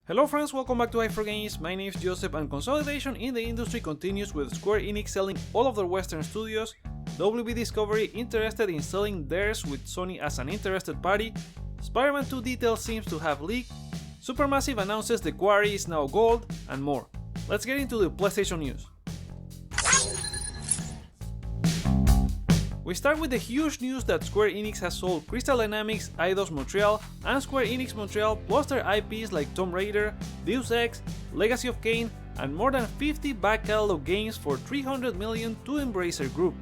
Hello friends, welcome back to i4Games. My name is Joseph, and consolidation in the industry continues with Square Enix selling all of their Western studios, WB Discovery interested in selling theirs with Sony as an interested party, Spider-Man 2 details seems to have leaked, Supermassive announces the Quarry is now gold, and more. Let's get into the PlayStation news. We start with the huge news that Square Enix has sold Crystal Dynamics, Eidos Montreal, and Square Enix Montreal plus their IPs like Tomb Raider, Deus Ex, Legacy of Kain, and more than 50 back catalog games for $300 million to Embracer Group.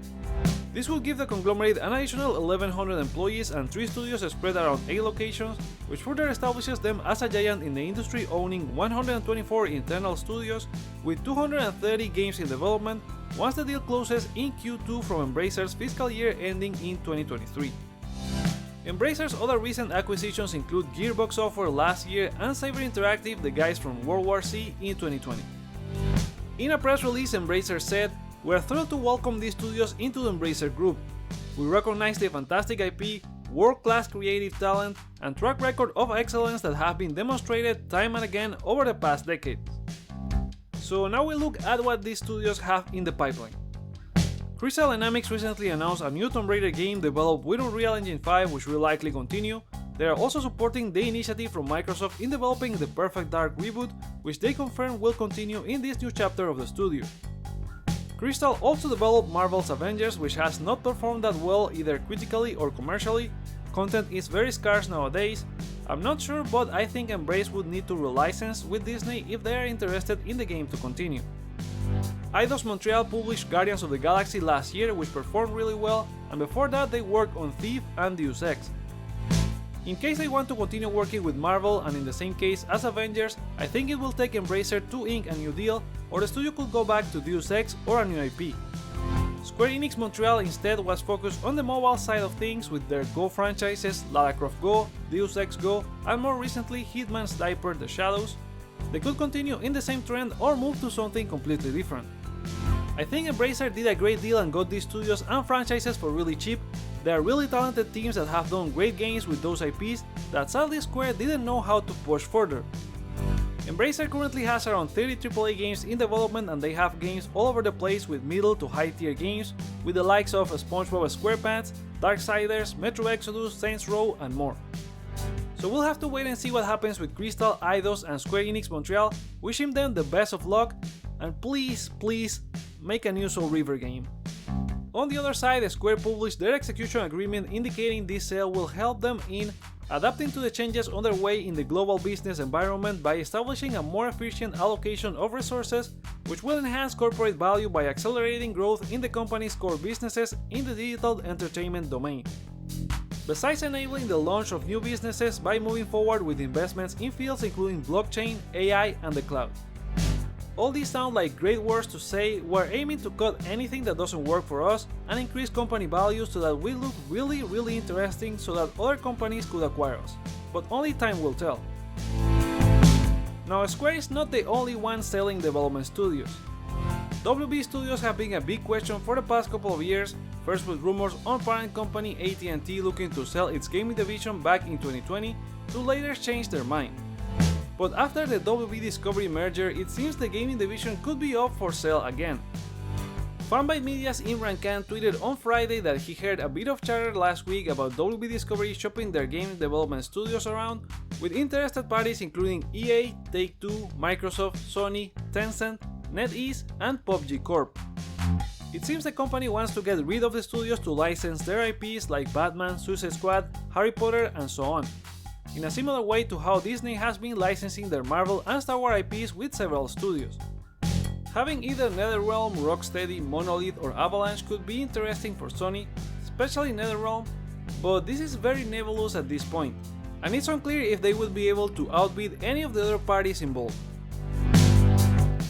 This will give the conglomerate an additional 1,100 employees and 3 studios spread around 8 locations, which further establishes them as a giant in the industry, owning 124 internal studios with 230 games in development once the deal closes in Q2 from Embracer's fiscal year ending in 2023. Embracer's other recent acquisitions include Gearbox Software last year and Cyber Interactive, the guys from World War C, in 2020. In a press release, Embracer said, "We are thrilled to welcome these studios into the Embracer Group. We recognize the fantastic IP, world-class creative talent, and track record of excellence that have been demonstrated time and again over the past decades." So now we look at what these studios have in the pipeline. Crystal Dynamics recently announced a new Tomb Raider game developed with Unreal Engine 5, which will likely continue. They are also supporting the initiative from Microsoft in developing the Perfect Dark reboot, which they confirm will continue in this new chapter of the studio. Crystal also developed Marvel's Avengers, which has not performed that well either critically or commercially. Content is very scarce nowadays. I'm not sure, but I think Embrace would need to relicense with Disney if they are interested in the game to continue. Eidos Montreal published Guardians of the Galaxy last year, which performed really well, and before that they worked on Thief and Deus Ex. In case they want to continue working with Marvel, and in the same case as Avengers, I think it will take Embracer to ink a new deal, or the studio could go back to Deus Ex or a new IP. Square Enix Montreal instead was focused on the mobile side of things with their Go franchises Lara Croft Go, Deus Ex Go, and more recently Hitman's Diaper The Shadows. They could continue in the same trend or move to something completely different. I think Embracer did a great deal and got these studios and franchises for really cheap. They are really talented teams that have done great games with those IPs that sadly Square didn't know how to push further. Embracer currently has around 30 AAA games in development, and they have games all over the place with middle to high tier games with the likes of SpongeBob SquarePants, Darksiders, Metro Exodus, Saints Row, and more. So we'll have to wait and see what happens with Crystal, Eidos, and Square Enix Montreal, wishing them the best of luck, and please make a new Soul River game. On the other side, Square published their execution agreement indicating this sale will help them in adapting to the changes underway in the global business environment by establishing a more efficient allocation of resources, which will enhance corporate value by accelerating growth in the company's core businesses in the digital entertainment domain. Besides enabling the launch of new businesses by moving forward with investments in fields including blockchain, AI, and the cloud. All these sound like great words to say we're aiming to cut anything that doesn't work for us and increase company value so that we look really interesting so that other companies could acquire us, but only time will tell. Now, Square is not the only one selling development studios. WB Studios have been a big question for the past couple of years, first with rumors on parent company AT&T looking to sell its gaming division back in 2020, to later change their mind. But after the WB Discovery merger, it seems the gaming division could be up for sale again. Fanbyte Media's Imran Khan tweeted on Friday that he heard a bit of chatter last week about WB Discovery shopping their game development studios around, with interested parties including EA, Take-Two, Microsoft, Sony, Tencent, NetEase, and PUBG Corp. It seems the company wants to get rid of the studios to license their IPs like Batman, Suicide Squad, Harry Potter, and so on, in a similar way to how Disney has been licensing their Marvel and Star Wars IPs with several studios. Having either NetherRealm, Rocksteady, Monolith, or Avalanche could be interesting for Sony, especially NetherRealm, but this is very nebulous at this point, and it's unclear if they will be able to outbid any of the other parties involved.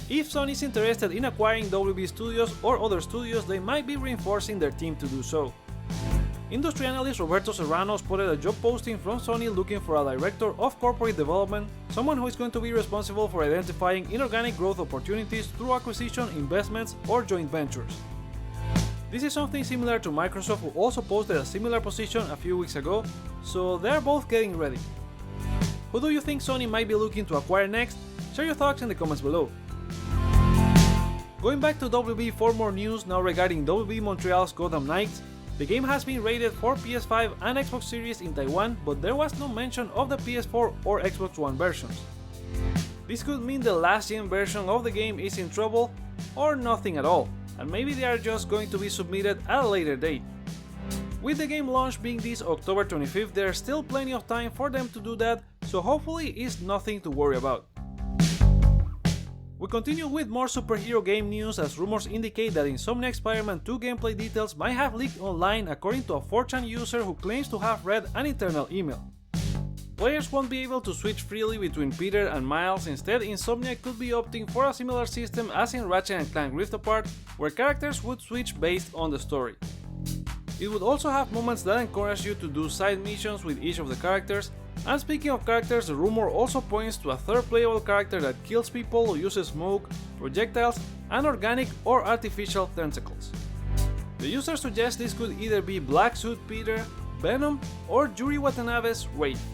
If Sony is interested in acquiring WB Studios or other studios, they might be reinforcing their team to do so. Industry analyst Roberto Serrano spotted a job posting from Sony looking for a director of corporate development, someone who is going to be responsible for identifying inorganic growth opportunities through acquisition, investments, or joint ventures. This is something similar to Microsoft, who also posted a similar position a few weeks ago, so they are both getting ready. Who do you think Sony might be looking to acquire next? Share your thoughts in the comments below. Going back to WB for more news now regarding WB Montreal's Gotham Knights. The game has been rated for PS5 and Xbox Series in Taiwan, but there was no mention of the PS4 or Xbox One versions. This could mean the last gen version of the game is in trouble, or nothing at all, and maybe they are just going to be submitted at a later date. With the game launch being this October 25th, there's still plenty of time for them to do that, so hopefully it's nothing to worry about. We continue with more superhero game news as rumors indicate that Insomniac Spider-Man 2 gameplay details might have leaked online according to a 4chan user who claims to have read an internal email. Players won't be able to switch freely between Peter and Miles. Instead, Insomniac could be opting for a similar system as in Ratchet & Clank Rift Apart, where characters would switch based on the story. It would also have moments that encourage you to do side missions with each of the characters, and speaking of characters, the rumor also points to a third playable character that kills people or uses smoke, projectiles, and organic or artificial tentacles. The user suggests this could either be Black Suit Peter, Venom, or Yuri Watanabe's Wraith.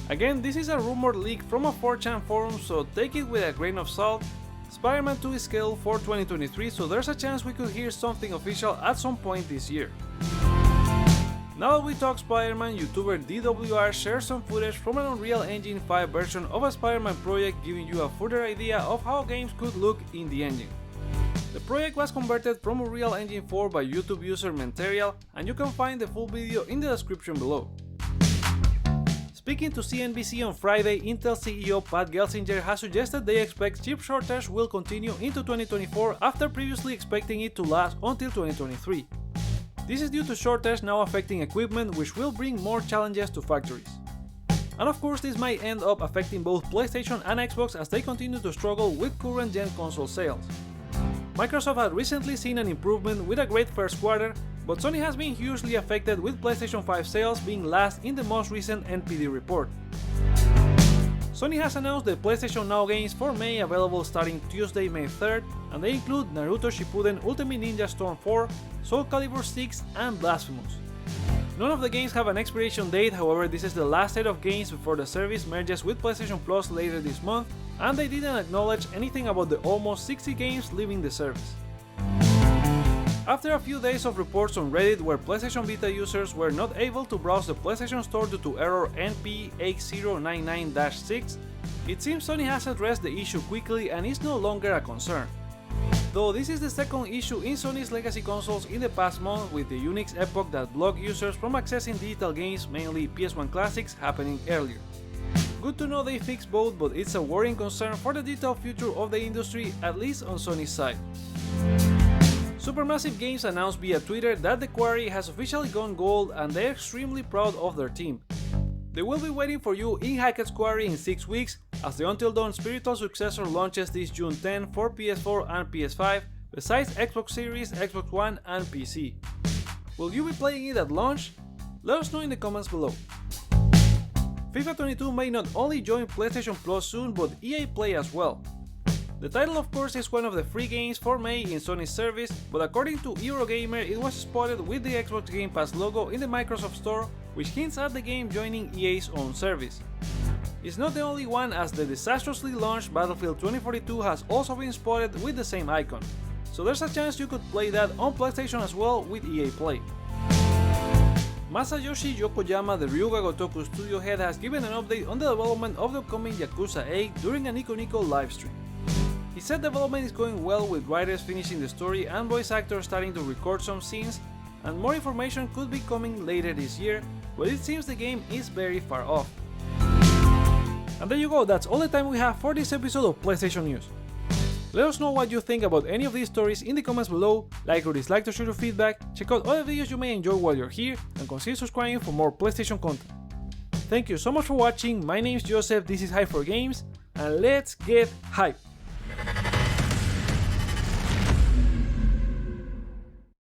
Again, this is a rumor leak from a 4chan forum, so take it with a grain of salt. Spider-Man 2 is scheduled for 2023, so there's a chance we could hear something official at some point this year. Now that we talk Spider-Man, YouTuber DWR shares some footage from an Unreal Engine 5 version of a Spider-Man project, giving you a further idea of how games could look in the engine. The project was converted from Unreal Engine 4 by YouTube user Montreal, and you can find the full video in the description below. Speaking to CNBC on Friday, Intel CEO Pat Gelsinger has suggested they expect chip shortage will continue into 2024 after previously expecting it to last until 2023. This is due to shortage now affecting equipment, which will bring more challenges to factories. And of course, this might end up affecting both PlayStation and Xbox as they continue to struggle with current gen console sales. Microsoft had recently seen an improvement with a great first quarter, but Sony has been hugely affected with PlayStation 5 sales being last in the most recent NPD report. Sony has announced the PlayStation Now games for May available starting Tuesday, May 3rd, and they include Naruto Shippuden Ultimate Ninja Storm 4, Soul Calibur 6, and Blasphemous. None of the games have an expiration date, however this is the last set of games before the service merges with PlayStation Plus later this month, and they didn't acknowledge anything about the almost 60 games leaving the service. After a few days of reports on Reddit where PlayStation Vita users were not able to browse the PlayStation Store due to error NP8099-6, it seems Sony has addressed the issue quickly and is no longer a concern. Though this is the second issue in Sony's legacy consoles in the past month, with the Unix epoch that blocked users from accessing digital games, mainly PS1 classics, happening earlier. Good to know they fixed both, but it's a worrying concern for the digital future of the industry, at least on Sony's side. Supermassive Games announced via Twitter that the Quarry has officially gone gold and they're extremely proud of their team. They will be waiting for you in Hackett's Quarry in 6 weeks as the Until Dawn spiritual successor launches this June 10 for PS4 and PS5, besides Xbox Series, Xbox One and PC. Will you be playing it at launch? Let us know in the comments below. FIFA 22 may not only join PlayStation Plus soon, but EA Play as well. The title of course is one of the free games for May in Sony's service, but according to Eurogamer it was spotted with the Xbox Game Pass logo in the Microsoft Store, which hints at the game joining EA's own service. It's not the only one, as the disastrously launched Battlefield 2042 has also been spotted with the same icon, so there's a chance you could play that on PlayStation as well with EA Play. Masayoshi Yokoyama, the Ryuga Gotoku studio head, has given an update on the development of the upcoming Yakuza 8 during a Nico Nico livestream. He said development is going well, with writers finishing the story and voice actors starting to record some scenes, and more information could be coming later this year, but it seems the game is very far off. And there you go, that's all the time we have for this episode of PlayStation News. Let us know what you think about any of these stories in the comments below, like or dislike to share your feedback, check out other videos you may enjoy while you're here, and consider subscribing for more PlayStation content. Thank you so much for watching, my name is Joseph, this is Hype for Games, and let's get hyped!